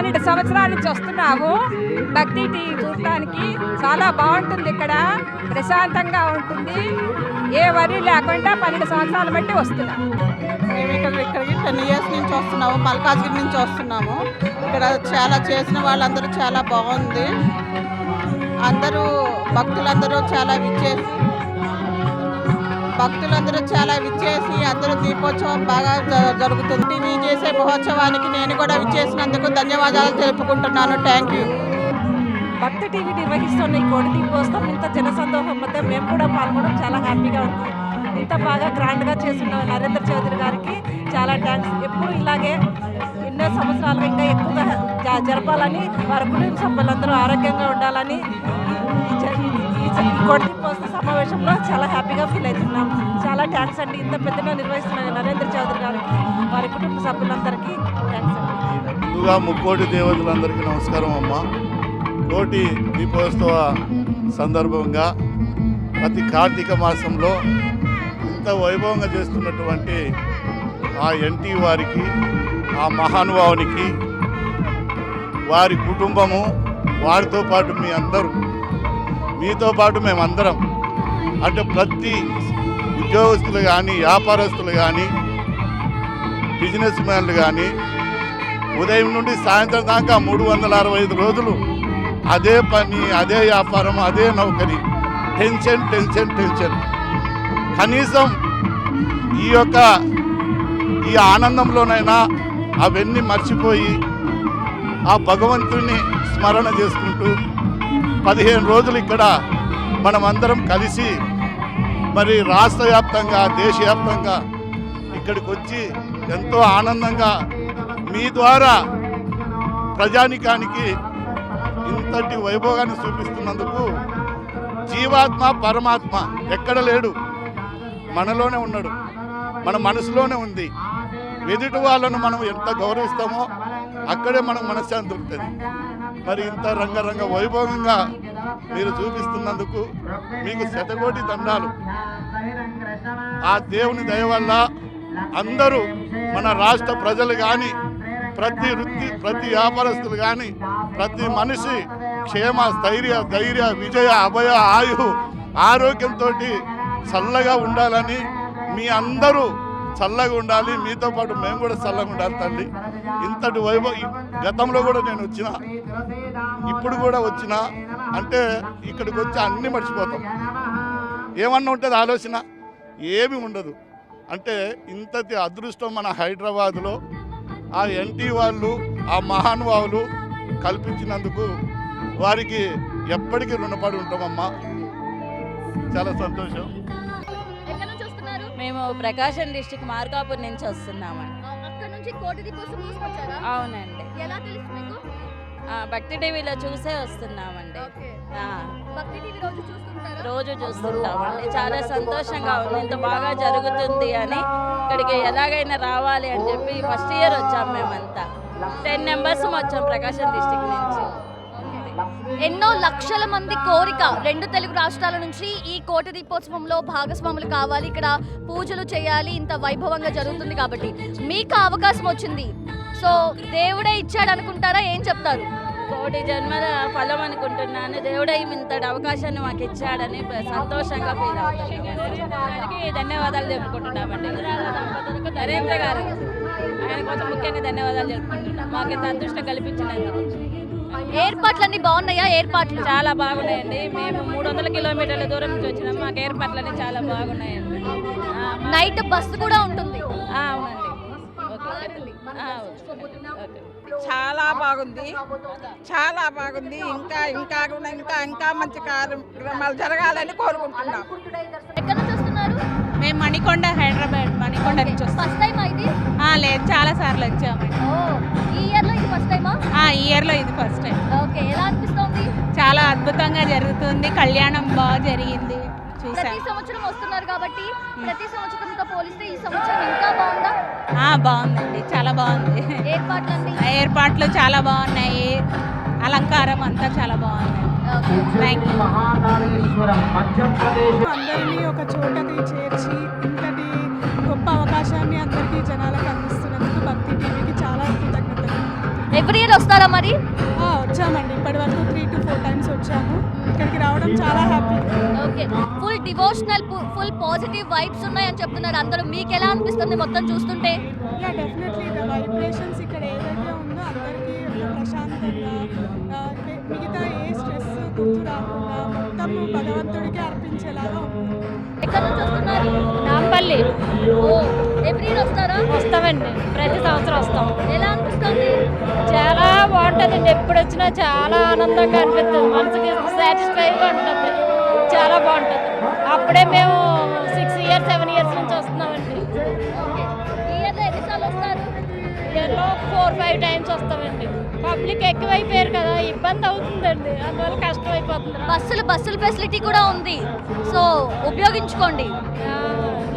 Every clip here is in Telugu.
12 సంవత్సరాల నుంచి వస్తున్నాము భక్తి టీవీ చూడటానికి. చాలా బాగుంటుంది, ఇక్కడ ప్రశాంతంగా ఉంటుంది, ఏ వరి లేకుండా 12 సంవత్సరాల బట్టి వస్తున్నాం. మేము ఇక్కడికి 10 ఇయర్స్ నుంచి వస్తున్నాము, మల్కాజ్గిరి నుంచి వస్తున్నాము. ఇక్కడ చాలా చేసిన వాళ్ళందరూ చాలా బాగుంది. అందరూ భక్తులందరూ చాలా విచ్చేసి అందరూ దీపోత్సవం బాగా జరుగుతుంది. మీ చేసే మహోత్సవానికి నేను కూడా విచ్చేసినందుకు ధన్యవాదాలు తెలుపుకుంటున్నాను. Thank you. భక్తి టీవీ నిర్వహిస్తున్న ఈ కోడి దీపోత్సవం ఇంత జనసందోహం మధ్య మేము కూడా పాల్గొనడం చాలా హ్యాపీగా ఉంది. ఇంత బాగా గ్రాండ్గా చేస్తున్న నరేంద్ర చౌదరి గారికి చాలా థ్యాంక్స్. ఎప్పుడు ఇలాగే ఎన్నో సంవత్సరాలుగా ఇంకా ఎక్కువగా జరపాలని, వారి కుటుంబ సభ్యులందరూ ఆరోగ్యంగా ఉండాలని ఈ కోడి దీపోత్సవ సమావేశంలో చాలా హ్యాపీగా ఫీల్ అవుతున్నాం. చాలా థ్యాంక్స్ అండి. ఇంత పెద్దగా నిర్వహిస్తున్న నరేంద్ర చౌదరి గారికి, వారి కుటుంబ సభ్యులందరికీ థ్యాంక్స్ అండి. ముందుగా ముక్కోటి దేవతలందరికీ నమస్కారం అమ్మ. కోటి దీపోత్సవ సందర్భంగా ప్రతి కార్తీక మాసంలో ఇంత వైభవంగా చేస్తున్నటువంటి ఆ ఎన్టీ వారికి, ఆ మహానుభావునికి, వారి కుటుంబము, వారితో పాటు మీ అందరూ, మీతో పాటు మేమందరం, అంటే ప్రతి ఉద్యోగస్తులు కానీ, వ్యాపారస్తులు కానీ, బిజినెస్ మ్యాన్లు కానీ ఉదయం నుండి సాయంత్రం దాకా 365 రోజులు అదే పని, అదే వ్యాపారం, అదే నౌకరీ, టెన్షన్ టెన్షన్ టెన్షన్. కనీసం ఈ ఆనందంలోనైనా అవన్నీ మర్చిపోయి ఆ భగవంతుని స్మరణ చేసుకుంటూ 15 రోజులు ఇక్కడ మనమందరం కలిసి మరి రాష్ట్ర వ్యాప్తంగా, దేశవ్యాప్తంగా ఇక్కడికి వచ్చి ఎంతో ఆనందంగా మీ ద్వారా ప్రజానికానికి ఇంతటి వైభోగాన్ని చూపిస్తున్నందుకు, జీవాత్మ పరమాత్మ ఎక్కడ లేడు, మనలోనే ఉన్నాడు, మన మనసులోనే ఉంది. ఎదుటి వాళ్ళను మనం ఎంత గౌరవిస్తామో అక్కడే మనకు మనశ్శాంతి దొరుకుతుంది. మరి ఇంత రంగరంగ వైభవంగా మీరు చూపిస్తున్నందుకు మీకు శతకోటి దండాలు. ఆ దేవుని దయ వల్ల అందరూ, మన రాష్ట్ర ప్రజలు కానీ, ప్రతి వ్యాపారస్తులు కానీ, ప్రతి మనిషి క్షేమ, ధైర్య, విజయ, అభయ, ఆయు, ఆరోగ్యంతో చల్లగా ఉండాలని, మీ అందరూ చల్లగా ఉండాలి, మీతో పాటు మేము కూడా చల్లగా ఉండాలి తల్లి. ఇంతటి వైభవం గతంలో కూడా నేను వచ్చిన, ఇప్పుడు కూడా వచ్చిన, అంటే ఇక్కడికి వచ్చి అన్నీ మర్చిపోతాం. ఏమన్నా ఉంటుంది ఆలోచన, ఏమీ ఉండదు. అంటే ఇంతటి అదృష్టం మన హైదరాబాదులో ఆ ఎన్టీ వాళ్ళు, ఆ మహానుభావులు కల్పించినందుకు వారికి ఎప్పటికీ రుణపడి ఉంటామమ్మా. చాలా సంతోషం. మేము ప్రకాశం డిస్ట్రిక్ట్ మార్కాపూర్ నుంచి వస్తున్నామండి. అవునండి, భక్తి టీవీలో చూసే వస్తున్నామండి. రోజు చూస్తుంటామండి. చాలా సంతోషంగా ఉంది, ఇంత బాగా జరుగుతుంది అని. ఇక్కడికి ఎలాగైనా రావాలి అని చెప్పి ఫస్ట్ ఇయర్ వచ్చాం మేమంతా. 10 మెంబర్స్ వచ్చాం ప్రకాశం డిస్ట్రిక్ట్ నుంచి. ఎన్నో లక్షల మంది కోరిక 2 తెలుగు రాష్ట్రాల నుంచి ఈ కోటి దీపోత్సవంలో భాగస్వాములు కావాలి, ఇక్కడ పూజలు చేయాలి, ఇంత వైభవంగా జరుగుతుంది కాబట్టి మీకు అవకాశం వచ్చింది. సో దేవుడే ఇచ్చాడు అనుకుంటారా, ఏం చెప్తారు? కోటి జన్మల ఫలం అనుకుంటున్నాను. దేవుడే ఇంతటి అవకాశాన్ని మాకు ఇచ్చాడని సంతోషంగా ఫీల్ అవుతాను. ధన్యవాదాలు చెప్పుకుంటున్నామండి. నరేంద్ర గారు, ఆయన కోసం ముఖ్యంగా ధన్యవాదాలు చెప్పుకుంటున్నాం, మాకు ఇంత అదృష్టం కల్పించినందుకు. ఏర్పాట్లన్నీ బాగున్నాయా? ఏర్పాట్లు చాలా బాగున్నాయండి. మేము 300 కిలోమీటర్ల దూరం నుంచి వచ్చినాము. మాకు ఏర్పాట్లన్నీ చాలా బాగున్నాయండి. నైట్ బస్సు కూడా ఉంటుంది. అవునండి. చాలా బాగుంది, చాలా బాగుంది. ఇంకా మంచి కార్యక్రమాలు జరగాలని కోరుకుంటున్నాం. ఎక్కడ నుంచి వస్తున్నారు? మేము మణికొండ, హైదరాబాద్ మణికొండ నుంచి వస్తాం. ఫస్ట్ టైం ఇది? లేదు, చాలా సార్లు వచ్చామండి. ఈ ఇయర్ లో ఇది ఫస్ట్ టైమా? ఈ ఇయర్ లో ఇది ఫస్ట్ టైం. ఓకే, ఎలా అనిపిస్తుంది? చాలా అద్భుతంగా జరుగుతుంది. కళ్యాణం బాగా జరిగింది. ప్రతి సంవత్సరం వస్తున్నారు కాబట్టి ప్రతి సంవత్సరంతో పోలిస్తే ఈ సంవత్సరం ఇంకా బాగుందా? బాగుందండి, చాలా బాగుంది. ఏర్పాట్లు చాలా బాగున్నాయి. అలంకారం అంతా చాలా బాగుంది. అందరినీ ఒక చోటకి చేర్చి ఇంతటి గొప్ప అవకాశాన్ని అందరికీ జనాలకు అందిస్తున్నందుకు భక్తి టీవీకి చాలా కృతజ్ఞతలు. ఎవ్రీ ఇయర్ వస్తారా మరి? వచ్చామండి, ఇప్పటి వరకు 3 to 4 times వచ్చాము. ఇక్కడికి రావడం చాలా happy. Okay, full devotional, full positive vibes ఉన్నాయని చెప్తున్నారు అందరూ. మీకు ఎలా అనిపిస్తుంది మొత్తం చూస్తుంటే? యా, డెఫినెట్లీ ద వైబ్రేషన్స్ ఇక్కడ ఏదైతే ఉందో అందరికీ ప్రశాంతంగా, మిగతా ఏ స్ట్రెస్ గుర్తు రాకుండా మొత్తం భగవంతుడికి అర్పించేలాగా ఉంటుంది. ఎక్కడి నుంచి వస్తున్నారు? నాంపల్లి ఓ, ఎవ్రీ ఇయర్ వస్తారా? వస్తామండి, ప్రతి సంవత్సరం వస్తాం. ఎలా అనిపిస్తుంది? చాలా బాగుంటుందండి, ఎప్పుడు వచ్చినా చాలా ఆనందంగా అనిపిస్తుంది, మనసుకి సాటిస్ఫైగా ఉంటుంది, చాలా బాగుంటుంది. అప్పుడే మేము 6 years 7 years నుంచి వస్తున్నామండి. ఈ ఇయర్లో ఎన్నిసార్లు వస్తారు? ఇయర్లో 4-5 times వస్తామండి. పబ్లిక్ ఎక్కువైపోయారు కదా, ఇబ్బంది అవుతుందండి, అందువల్ల కష్టం అయిపోతుంది. బస్సుల ఫెసిలిటీ కూడా ఉంది, సో ఉపయోగించుకోండి.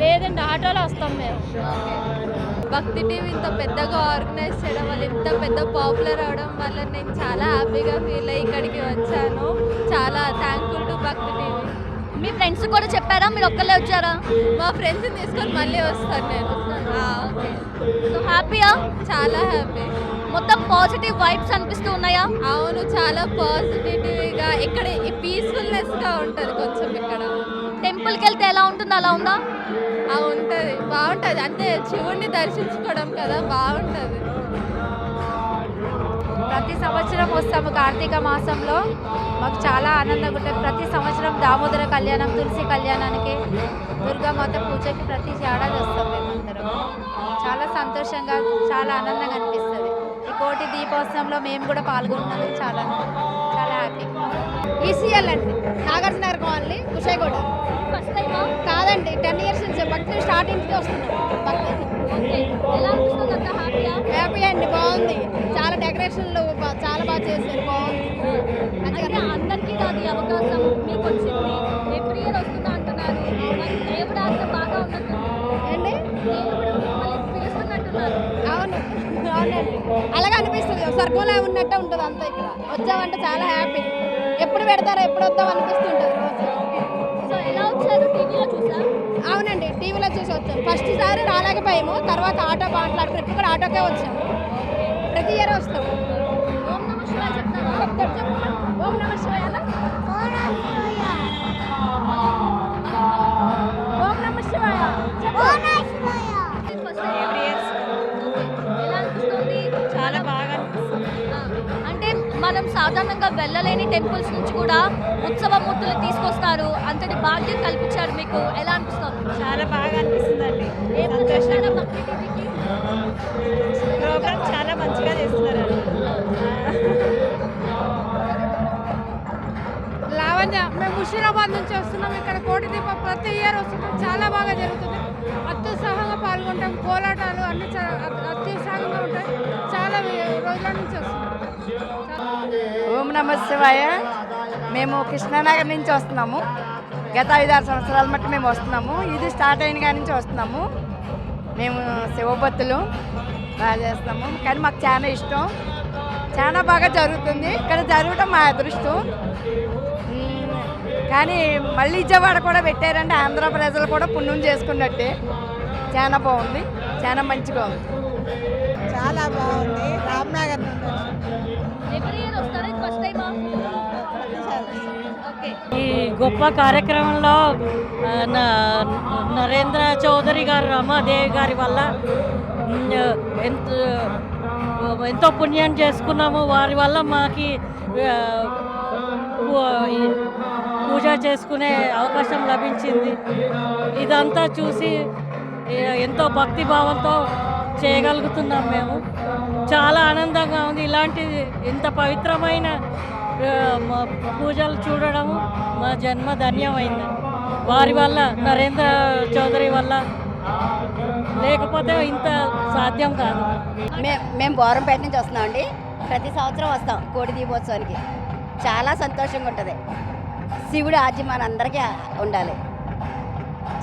లేదండి, ఆటోలో వస్తాం మేము. భక్తి టీవీ ఇంత పెద్దగా ఆర్గనైజ్ చేయడం వల్ల, ఇంత పెద్ద పాపులర్ అవడం వల్ల నేను చాలా హ్యాపీగా ఫీల్ అయ్యి ఇక్కడికి వచ్చాను. చాలా థ్యాంక్ఫుల్ టు భక్తి టీవీ. మీ ఫ్రెండ్స్ కూడా చెప్పారా, మీరు ఒక్కళ్ళే వచ్చారా? మా ఫ్రెండ్స్ని తీసుకొని మళ్ళీ వస్తాను నేను. ఓకే, సో హ్యాపీయా? చాలా హ్యాపీ. మొత్తం పాజిటివ్ వైబ్స్ అనిపిస్తూ ఉన్నాయా? అవును, చాలా పాజిటివ్గా, ఇక్కడ పీస్ఫుల్నెస్గా ఉంటుంది కొంచెం. ఇక్కడ టెంపుల్కి వెళ్తే ఎలా ఉంటుంది, అలా ఉందా? ఉంటుంది, బాగుంటుంది. అంటే శివుణ్ణి దర్శించుకోవడం కదా, బాగుంటుంది. ప్రతి సంవత్సరం వస్తాము కార్తీక మాసంలో, మాకు చాలా ఆనందంగా ఉంటుంది. ప్రతి సంవత్సరం దామోదర కళ్యాణం, తులసి కళ్యాణానికి, దుర్గామాత పూజకి ప్రతి ఏడాది వస్తాం మేమందరం. చాలా సంతోషంగా, చాలా ఆనందంగా అనిపిస్తుంది. ఈ కోటి దీపోత్సవంలో మేము కూడా పాల్గొన్నాము, చాలా చాలా హ్యాపీ. ఈసీఎల్ అండి, నాగార్జున కాలనీ, కుషాయిగూడ. ఫస్ట్ టైమా? కాదండి, 10 years నుంచి భక్తి స్టార్టింగ్కి వస్తున్నాం. ఓకే, ఎలా అనిపిస్తుంది? అంత హ్యాపీయా? హ్యాపీ అండి, బాగుంది. చాలా డెకరేషన్లు చాలా బాగా చేశారు, బాగుంది. అంటే అందరికీ కాదు ఈ అవకాశం మీకు వచ్చింది. ఎవ్రీ ఇయర్ వస్తున్నా అంటున్నారు, మరి దేవుడు ఆశ బాగా ఉన్నట్టు అండి, దేవుడు మిమ్మల్ని పిలుస్తున్నట్టున్నారు. అవును అవునండి, అలాగే అనిపిస్తుంది. స్వర్గంలో ఉన్నట్టే ఉంటుంది అంతా. ఇక్కడ వచ్చామంటే చాలా హ్యాపీ. ఎప్పుడు పెడతారో, ఎప్పుడు వద్దాం అనిపిస్తుంటుంది రోజు. సో ఎలా వచ్చారు? టీవీలో చూసా? అవునండి, టీవీలో చూసి వచ్చాము. ఫస్ట్ సారి రాలేకపోయాము, తర్వాత ఆటో మాట్లాడి ట్రిప్ కూడా ఆటోకే వచ్చాము. ప్రతి ఇయర్ వస్తాము. ఓం నమః శివాయ చెప్తారా? చెప్తాడు, చెప్పు. ఓం నమ శివాయ. ఓం నమ శివాయ. ఫస్ట్ ఎలా అనిపిస్తుంది? చాలా బాగా అనిపిస్తుంది. అంటే మనం సాధారణంగా వెళ్ళలేని టెంపుల్స్ నుంచి కూడా ఉత్సవమూర్తులు తీసుకొస్తారు, అంతటి భాగ్యం కల్పించారు మీకు. ఎలా అనిపిస్తుంది? చాలా బాగా అనిపిస్తుందండి. ఏమైనా చేస్తారా భక్తి టీవీకి? ప్రోగ్రామ్ చాలా మంచిగా చేస్తున్నారండి. లావణ్య, మేము ముషీరాబాద్ నుంచి వస్తున్నాం. ఇక్కడ కోటి దీపం ప్రతి ఇయర్ వస్తున్నాం, చాలా బాగా జరుగుతుంది. అత్యుత్సాహంగా పాల్గొంటాం, కోలాటాలు అన్ని అత్యుత్సాహంగా ఉంటాయి. చాలా రోజుల నుంచి వస్తున్నాం. ఓం నమ శివాయ. మేము కృష్ణానగర్ నుంచి వస్తున్నాము. గత 5-6 సంవత్సరాల మట్టి మేము వస్తున్నాము. ఇది స్టార్ట్ అయిన కాడి నుంచి వస్తున్నాము. మేము శివభక్తులు బాగా చేస్తాము, కానీ మాకు చాలా ఇష్టం. చాలా బాగా జరుగుతుంది. ఇక్కడ జరగటం మా అదృష్టం. కానీ మళ్ళీ విజయవాడ కూడా పెట్టారంటే ఆంధ్ర ప్రజలు కూడా పుణ్యం చేసుకున్నట్టే. చాలా బాగుంది, చాలా మంచిగా ఉంది. చాలా బాగుంది. రామ్నగర్ నుండి ఎవ్రీ ఇయర్ వస్తారా? ఇది ఫస్ట్ టైమా? ఓకే, ఈ గొప్ప కార్యక్రమంలో నరేంద్ర చౌదరి గారు, రమాదేవి గారి వల్ల ఎంతో పుణ్యం చేసుకున్నాము. వారి వల్ల మాకు పూజ చేసుకునే అవకాశం లభించింది. ఇదంతా చూసి ఎంతో భక్తిభావంతో చేయగలుగుతున్నాం మేము. చాలా ఆనందంగా ఉంది. ఇలాంటి ఇంత పవిత్రమైన పూజలు చూడడం మా జన్మ ధన్యమైంది. వారి వల్ల, నరేంద్ర చౌదరి వల్ల, లేకపోతే ఇంత సాధ్యం కాదు. మేము బోరంపేట నుంచి వస్తున్నామండి. ప్రతి సంవత్సరం వస్తాం కోటి దీపోత్సవానికి. చాలా సంతోషంగా ఉంటుంది. శివుడు ఆజ్యం మనందరికీ ఉండాలి.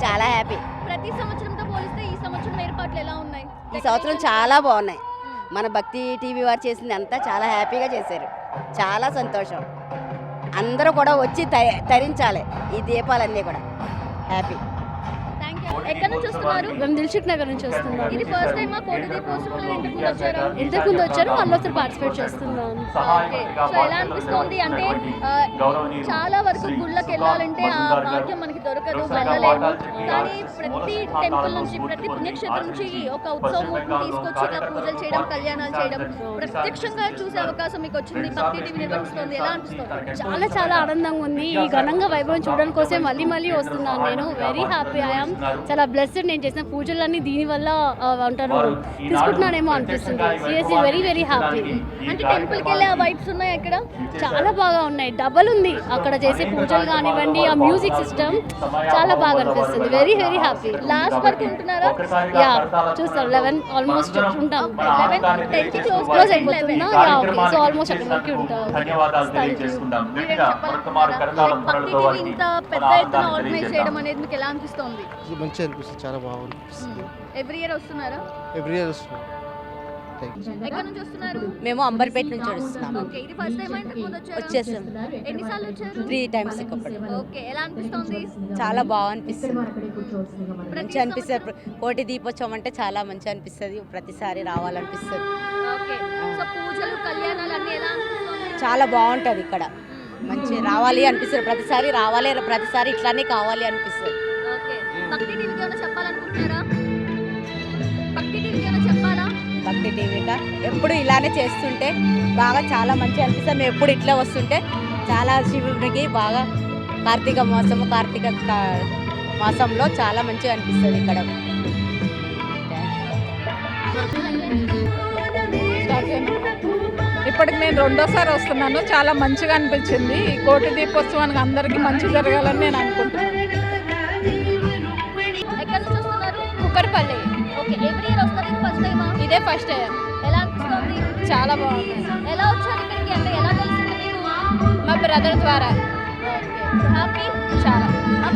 చాలా హ్యాపీ. ప్రతి సంవత్సరంతో పోలిస్తే ఈ సంవత్సరం ఏర్పాట్లు ఎలా ఉన్నాయి? ఈ సంవత్సరం చాలా బాగున్నాయి. మన భక్తి టీవీ వారు చేసింది అంతా చాలా హ్యాపీగా చేశారు. చాలా సంతోషం. అందరూ కూడా వచ్చి తరించాలి ఈ దీపాలన్నీ కూడా. హ్యాపీ. Thank you. ఎక్కడి నుంచి వస్తున్నారు? మేము దిల్సుఖ్ నగర్ నుంచి వస్తున్నాం. ఇది ఫస్ట్ టైం కోటి దీపోత్సవంలో ఇంతకు ముందు వచ్చారా? ఇంతకు ముందు వచ్చారు, మళ్ళీ ఒకసారి పార్టిసిపేట్ చేస్తున్నాను. ఓకే. సో ఎలా అనిపిస్తోంది అంటే చాలా వరకు గుళ్ళకి వెళ్ళాలంటే ఆ భాగ్యం మనకి దొరకదు, వెళ్ళలేము. కానీ ప్రతి టెంపుల్ నుంచి, ప్రతి పుణ్యక్షేత్రం నుంచి ఒక ఉత్సవం తీసుకొచ్చి ఇలా పూజలు చేయడం, కళ్యాణాలు చేయడం ప్రత్యక్షంగా చూసే అవకాశం మీకు వచ్చింది. భక్తి టీవీ నిర్వహిస్తోంది, ఎలా అనిపిస్తుంది? చాలా చాలా ఆనందంగా ఉంది. ఈ ఘనంగా వైభవం చూడడం కోసం మళ్ళీ మళ్ళీ వస్తున్నాను. నేను వెరీ హ్యాపీ. ఐఎమ్ చాలా బ్లెస్డ్. నేను చేసిన పూజలన్నీ దీనివల్ల అంటారు తీసుకుంటున్నానేమో అనిపిస్తుంది. Seriously very very happy. అంటే టెంపుల్కి వెళ్ళే ఆ వైబ్స్ ఉన్నాయి అక్కడ? చాలా బాగా ఉన్నాయి. డబల్ ఉంది అక్కడ చేసే పూజలు కానివ్వండి, ఆ మ్యూజిక్ సిస్టమ్ చాలా బాగా అనిపిస్తుంది. Very very happy. లాస్ట్ వరకు ఉంటున్నారా? యా చూస్తాం. 11 ఆల్మోస్ట్ ఉంటాం. 10 కి క్లోజ్ అయిపోతుందా? Yeah okay. సో ఆల్మోస్ట్ అక్కడ వరకు ఉంటాం. భక్తి టీవీ ఇంత పెద్ద ఎత్తున ఆర్గనైజ్ చేయడం అనేది మీకు ఎలా అనిపిస్తోంది? మంచిగా అనిపిస్తుంది, చాలా బాగుంది. ఎవ్రీ ఇయర్ వస్తున్నారా? ఎవ్రీ ఇయర్ వస్తున్నాం. ఎక్కడి నుంచి వస్తున్నారు? మేము అంబర్పేట నుంచి వస్తున్నాము. ఓకే. ఇది ఫస్ట్ టైం ఇంతకు ముందు వచ్చారా? వచ్చేసాం. ఎన్నిసార్లు వచ్చారు? 3 times ఒకటి. ఓకే. ఎలా అనిపిస్తోంది? చాలా బాగా అనిపిస్తుంది. మంచిగా అనిపిస్తుంది. కోటి దీపోత్సవం అంటే చాలా మంచిగా అనిపిస్తుంది. ప్రతిసారి రావాలనిపిస్తుంది. ఓకే. సో పూజలు, కళ్యాణాలు అన్నీ ఎలా అనిపిస్తోంది? చాలా బాగుంటుంది ఇక్కడ. మంచి రావాలి అనిపిస్తుంది. ప్రతిసారి రావాలి, ప్రతిసారి ఇట్లానే కావాలి అనిపిస్తుంది. ఓకే. భక్తి టీవీకి ఏమైనా చెప్పాలనుకుంటున్నారా? భక్తి టీవీకి ఏమైనా చెప్పాలా? భక్తి టీవీగా ఎప్పుడు ఇలానే చేస్తుంటే బాగా చాలా మంచిగా అనిపిస్తుంది. మేము ఎప్పుడు ఇట్లా వస్తుంటే చాలా శివుడికి బాగా కార్తీక మాసంలో చాలా మంచిగా అనిపిస్తుంది ఇక్కడ. ఇప్పటికి నేను రెండోసారి వస్తున్నాను. చాలా మంచిగా అనిపించింది. ఈ కోటి దీపోత్సవానికి అందరికీ మంచి జరగాలని నేను అనుకుంటున్నాను. ఎక్కడి నుంచి వస్తున్నారు? కుక్కరపల్లి. ఓకే. ఎవ్రీ ఇయర్ వస్తారు, ఇది ఫస్ట్ టైమా? ఇదే ఫస్ట్ టైం. ఎలా అనిపిస్తోంది? చాలా బాగుంది. ఎలా వచ్చారు ఇక్కడికి? అంటే ఎలా తెలిసింది మీకు? మా బ్రదర్ ద్వారా. ఓకే. హ్యాపీ? చాలా. ఆ